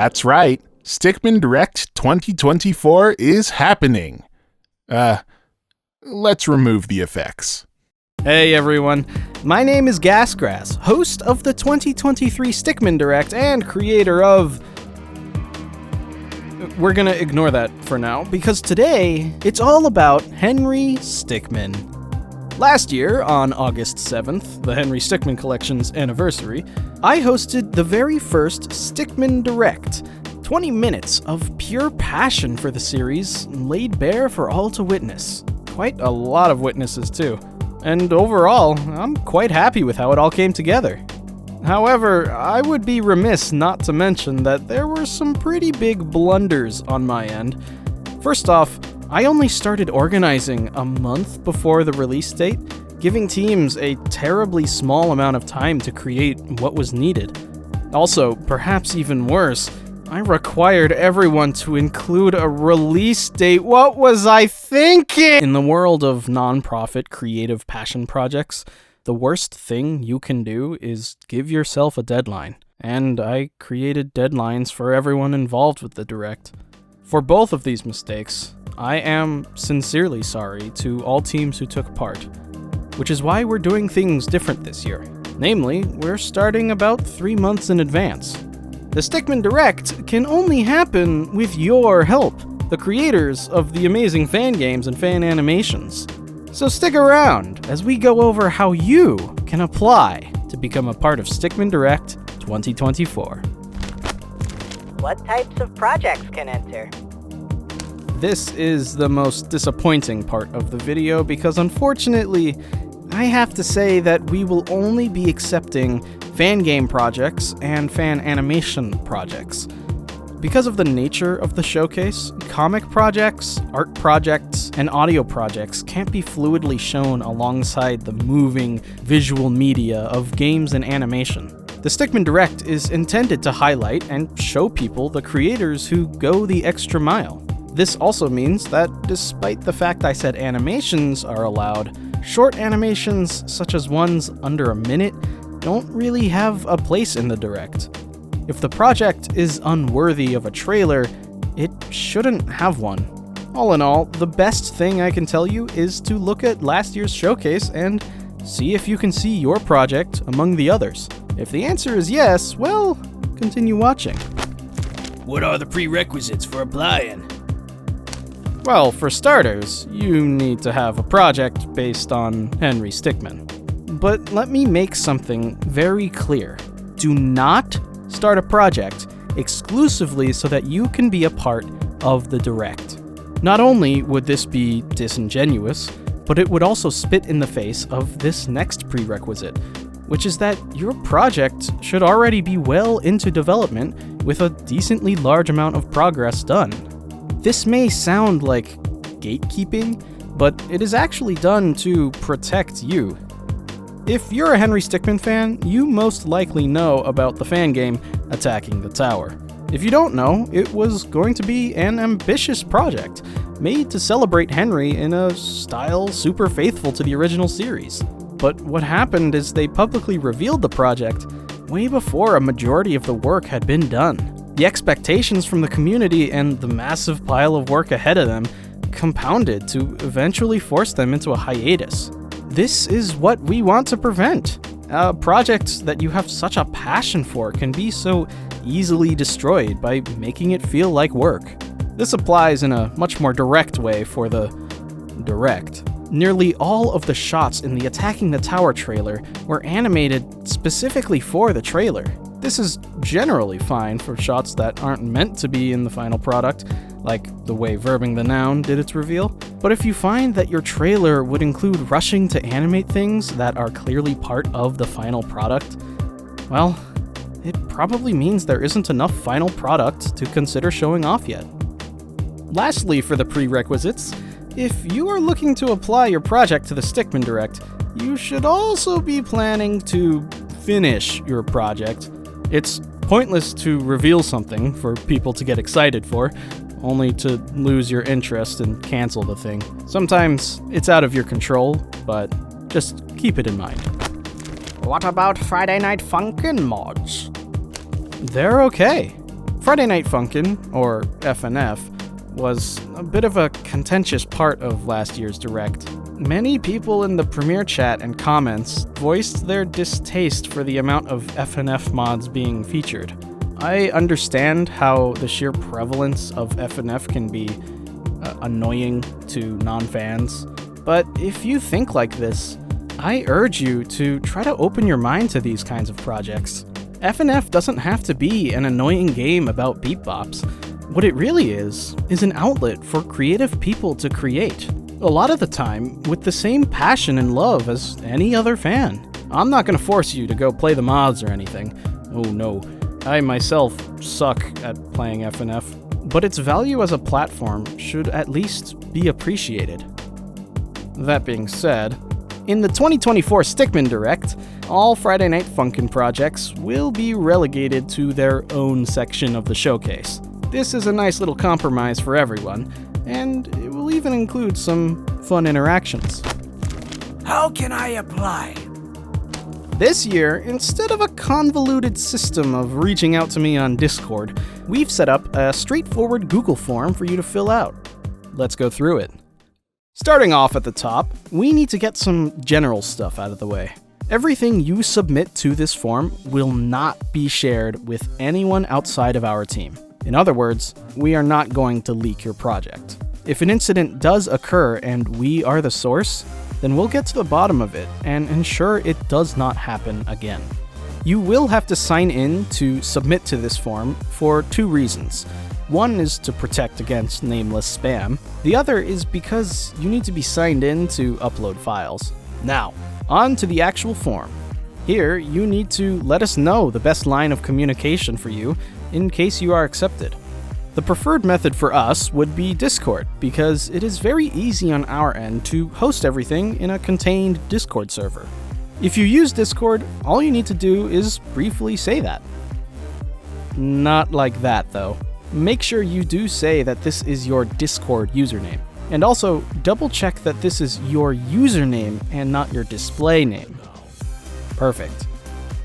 That's right. Stickmin Direct 2024 is happening. Let's remove the effects. Hey everyone, my name is Gasgrass, host of the 2023 Stickmin Direct and creator of... We're gonna ignore that for now, because today, it's all about Henry Stickmin. Last year, on August 7th, the Henry Stickmin Collection's anniversary, I hosted the very first Stickmin Direct. 20 minutes of pure passion for the series laid bare for all to witness. Quite a lot of witnesses too. And overall, I'm quite happy with how it all came together. However, I would be remiss not to mention that there were some pretty big blunders on my end. First off, I only started organizing a month before the release date, giving teams a terribly small amount of time to create what was needed. Also, perhaps even worse, I required everyone to include a release date. What was I thinking? In the world of non-profit creative passion projects, the worst thing you can do is give yourself a deadline. And I created deadlines for everyone involved with the Direct. For both of these mistakes, I am sincerely sorry to all teams who took part, which is why we're doing things different this year. Namely, we're starting about 3 months in advance. The Stickmin Direct can only happen with your help, the creators of the amazing fan games and fan animations. So stick around as we go over how you can apply to become a part of Stickmin Direct 2024. What types of projects can enter? This is the most disappointing part of the video because unfortunately, I have to say that we will only be accepting fan game projects and fan animation projects. Because of the nature of the showcase, comic projects, art projects, and audio projects can't be fluidly shown alongside the moving visual media of games and animation. The Stickmin Direct is intended to highlight and show people the creators who go the extra mile. This also means that despite the fact I said animations are allowed, short animations such as ones under a minute don't really have a place in the Direct. If the project is unworthy of a trailer, it shouldn't have one. All in all, the best thing I can tell you is to look at last year's showcase and see if you can see your project among the others. If the answer is yes, well, continue watching. What are the prerequisites for applying? Well, for starters, you need to have a project based on Henry Stickmin. But let me make something very clear. Do not start a project exclusively so that you can be a part of the Direct. Not only would this be disingenuous, but it would also spit in the face of this next prerequisite, which is that your project should already be well into development with a decently large amount of progress done. This may sound like gatekeeping, but it is actually done to protect you. If you're a Henry Stickmin fan, you most likely know about the fan game Attacking the Tower. If you don't know, it was going to be an ambitious project, made to celebrate Henry in a style super faithful to the original series. But what happened is they publicly revealed the project way before a majority of the work had been done. The expectations from the community and the massive pile of work ahead of them compounded to eventually force them into a hiatus. This is what we want to prevent. A project that you have such a passion for can be so easily destroyed by making it feel like work. This applies in a much more direct way for the Direct. Nearly all of the shots in the Attacking the Tower trailer were animated specifically for the trailer. This is generally fine for shots that aren't meant to be in the final product, like the way Verbing the Noun did its reveal. But if you find that your trailer would include rushing to animate things that are clearly part of the final product, well, it probably means there isn't enough final product to consider showing off yet. Lastly, for the prerequisites, if you are looking to apply your project to the Stickmin Direct, you should also be planning to finish your project. It's pointless to reveal something for people to get excited for, only to lose your interest and cancel the thing. Sometimes it's out of your control, but just keep it in mind. What about Friday Night Funkin mods? They're okay. Friday Night Funkin, or FNF, was a bit of a contentious part of last year's Direct. Many people in the premiere chat and comments voiced their distaste for the amount of FNF mods being featured. I understand how the sheer prevalence of FNF can be annoying to non-fans, but if you think like this, I urge you to try to open your mind to these kinds of projects. FNF doesn't have to be an annoying game about beat bops. What it really is an outlet for creative people to create. A lot of the time, with the same passion and love as any other fan. I'm not going to force you to go play the mods or anything. Oh no, I myself suck at playing FNF, but its value as a platform should at least be appreciated. That being said, in the 2024 Stickmin Direct, all Friday Night Funkin' projects will be relegated to their own section of the showcase. This is a nice little compromise for everyone, and it will even include some fun interactions. How can I apply? This year, instead of a convoluted system of reaching out to me on Discord, we've set up a straightforward Google form for you to fill out. Let's go through it. Starting off at the top, we need to get some general stuff out of the way. Everything you submit to this form will not be shared with anyone outside of our team. In other words, we are not going to leak your project. If an incident does occur and we are the source, then we'll get to the bottom of it and ensure it does not happen again. You will have to sign in to submit to this form for two reasons. One is to protect against nameless spam. The other is because you need to be signed in to upload files. Now, on to the actual form. Here, you need to let us know the best line of communication for you in case you are accepted. The preferred method for us would be Discord, because it is very easy on our end to host everything in a contained Discord server. If you use Discord, all you need to do is briefly say that. Not like that, though. Make sure you do say that this is your Discord username. And also, double check that this is your username and not your display name. Perfect.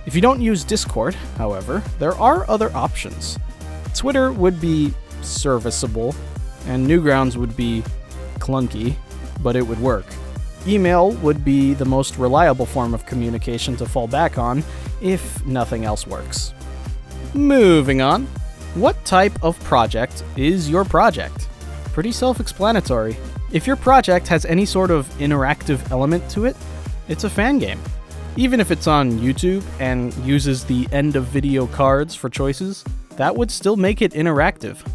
If you don't use Discord, however, there are other options. Twitter would be serviceable, and Newgrounds would be clunky, but it would work. Email would be the most reliable form of communication to fall back on if nothing else works. Moving on. What type of project is your project? Pretty self-explanatory. If your project has any sort of interactive element to it, it's a fan game. Even if it's on YouTube and uses the end of video cards for choices, that would still make it interactive.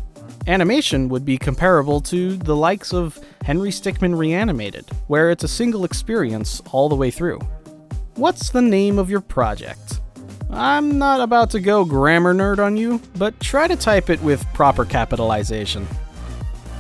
Animation would be comparable to the likes of Henry Stickmin Reanimated, where it's a single experience all the way through. What's the name of your project? I'm not about to go grammar nerd on you, but try to type it with proper capitalization.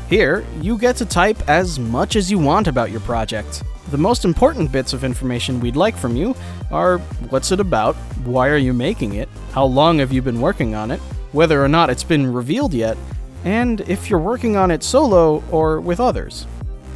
Here, you get to type as much as you want about your project. The most important bits of information we'd like from you are what's it about, why are you making it, how long have you been working on it, whether or not it's been revealed yet, and if you're working on it solo or with others.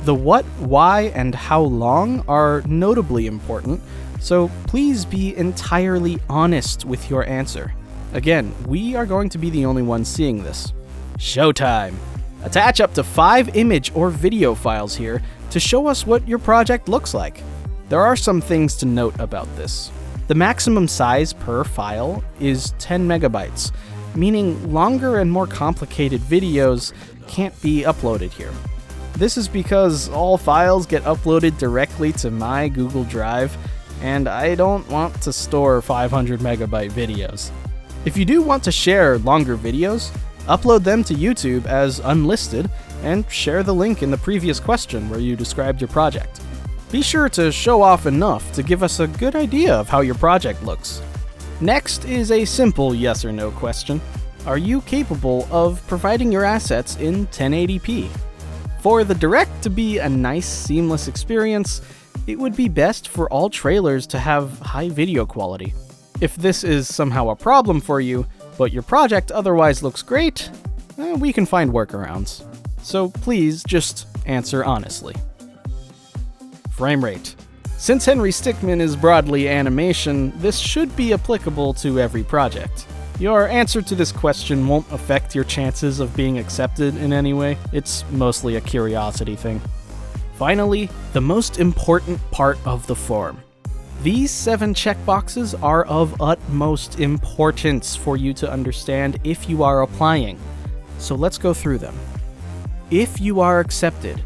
The what, why, and how long are notably important, so please be entirely honest with your answer. Again, we are going to be the only ones seeing this. Showtime! Attach up to 5 image or video files here to show us what your project looks like. There are some things to note about this. The maximum size per file is 10 megabytes, meaning longer and more complicated videos can't be uploaded here. This is because all files get uploaded directly to my Google Drive, and I don't want to store 500 megabyte videos. If you do want to share longer videos, upload them to YouTube as unlisted and share the link in the previous question where you described your project. Be sure to show off enough to give us a good idea of how your project looks. Next is a simple yes or no question. Are you capable of providing your assets in 1080p? For the Direct to be a nice, seamless experience, it would be best for all trailers to have high video quality. If this is somehow a problem for you, but your project otherwise looks great, we can find workarounds. So please just answer honestly. Frame rate. Since Henry Stickmin is broadly animation, this should be applicable to every project. Your answer to this question won't affect your chances of being accepted in any way. It's mostly a curiosity thing. Finally, the most important part of the form. These 7 checkboxes are of utmost importance for you to understand if you are applying. So let's go through them. If you are accepted,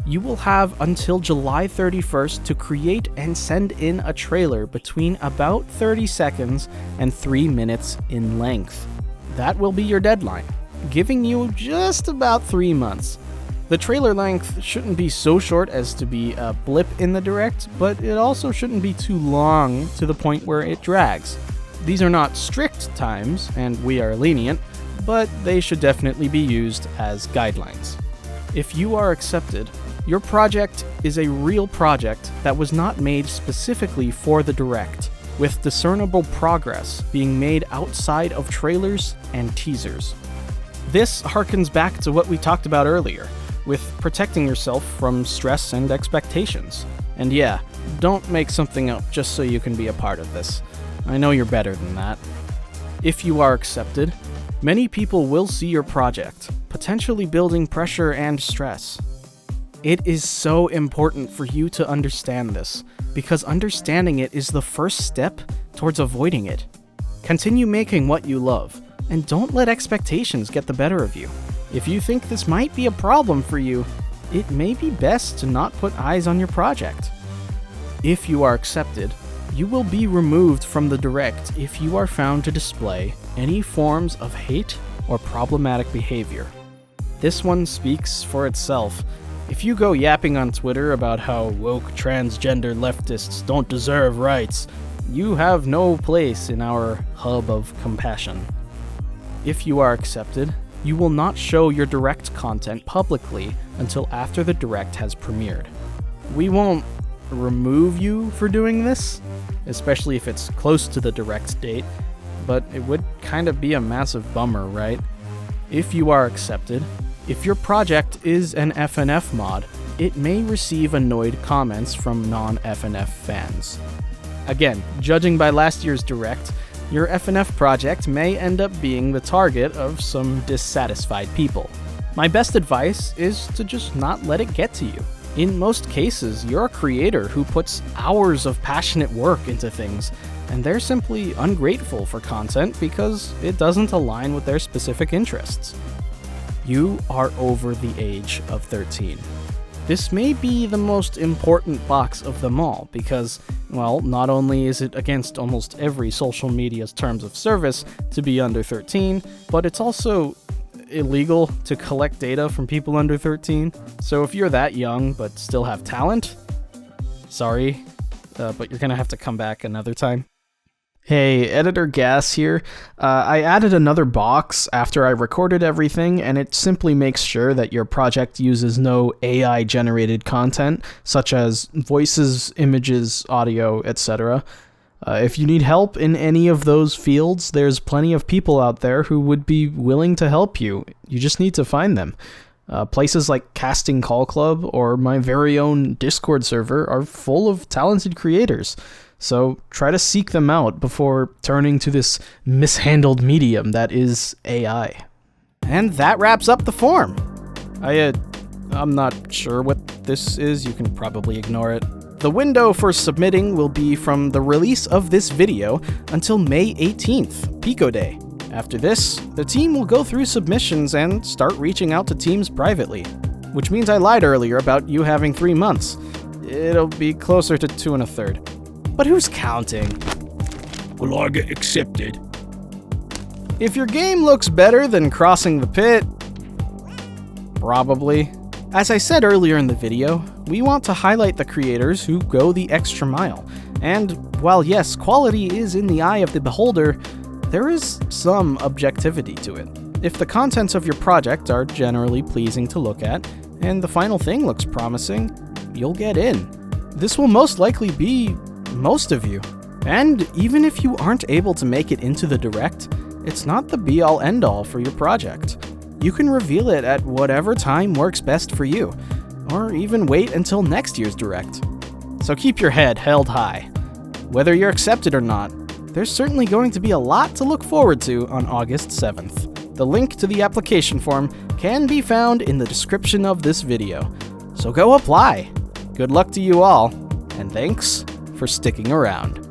you will have until July 31st to create and send in a trailer between about 30 seconds and 3 minutes in length. That will be your deadline, giving you just about 3 months. The trailer length shouldn't be so short as to be a blip in the direct, but it also shouldn't be too long to the point where it drags. These are not strict times, and we are lenient, but they should definitely be used as guidelines. If you are accepted, your project is a real project that was not made specifically for the direct, with discernible progress being made outside of trailers and teasers. This harkens back to what we talked about earlier, with protecting yourself from stress and expectations. And yeah, don't make something up just so you can be a part of this. I know you're better than that. If you are accepted, many people will see your project, potentially building pressure and stress. It is so important for you to understand this, because understanding it is the first step towards avoiding it. Continue making what you love, and don't let expectations get the better of you. If you think this might be a problem for you, it may be best to not put eyes on your project. If you are accepted, you will be removed from the direct if you are found to display any forms of hate or problematic behavior. This one speaks for itself. If you go yapping on Twitter about how woke transgender leftists don't deserve rights, you have no place in our hub of compassion. If you are accepted, you will not show your direct content publicly until after the direct has premiered. We won't remove you for doing this, especially if it's close to the direct date, but it would kind of be a massive bummer, right? If you are accepted, if your project is an FNF mod, it may receive annoyed comments from non-FNF fans. Again, judging by last year's direct, your FNF project may end up being the target of some dissatisfied people. My best advice is to just not let it get to you. In most cases, you're a creator who puts hours of passionate work into things, and they're simply ungrateful for content because it doesn't align with their specific interests. You are over the age of 13. This may be the most important box of them all because, well, not only is it against almost every social media's terms of service to be under 13, but it's also illegal to collect data from people under 13. So if you're that young but still have talent, sorry, but you're gonna have to come back another time. Hey, Editor Gas here. I added another box after I recorded everything, and it simply makes sure that your project uses no AI-generated content, such as voices, images, audio, etc. If you need help in any of those fields, there's plenty of people out there who would be willing to help you. You just need to find them. Places like Casting Call Club or my very own Discord server are full of talented creators. So try to seek them out before turning to this mishandled medium that is AI. And that wraps up the form. I'm not sure what this is. You can probably ignore it. The window for submitting will be from the release of this video until May 18th, Pico Day. After this, the team will go through submissions and start reaching out to teams privately. Which means I lied earlier about you having 3 months. It'll be closer to 2 1/3. But who's counting? Will I get accepted? If your game looks better than Crossing the Pit, probably. As I said earlier in the video, we want to highlight the creators who go the extra mile. And while yes, quality is in the eye of the beholder, there is some objectivity to it. If the contents of your project are generally pleasing to look at, and the final thing looks promising, you'll get in. This will most likely be most of you. And even if you aren't able to make it into the direct, it's not the be-all end-all for your project. You can reveal it at whatever time works best for you, or even wait until next year's direct. So keep your head held high. Whether you're accepted or not, there's certainly going to be a lot to look forward to on August 7th. The link to the application form can be found in the description of this video. So go apply. Good luck to you all, and thanks for sticking around.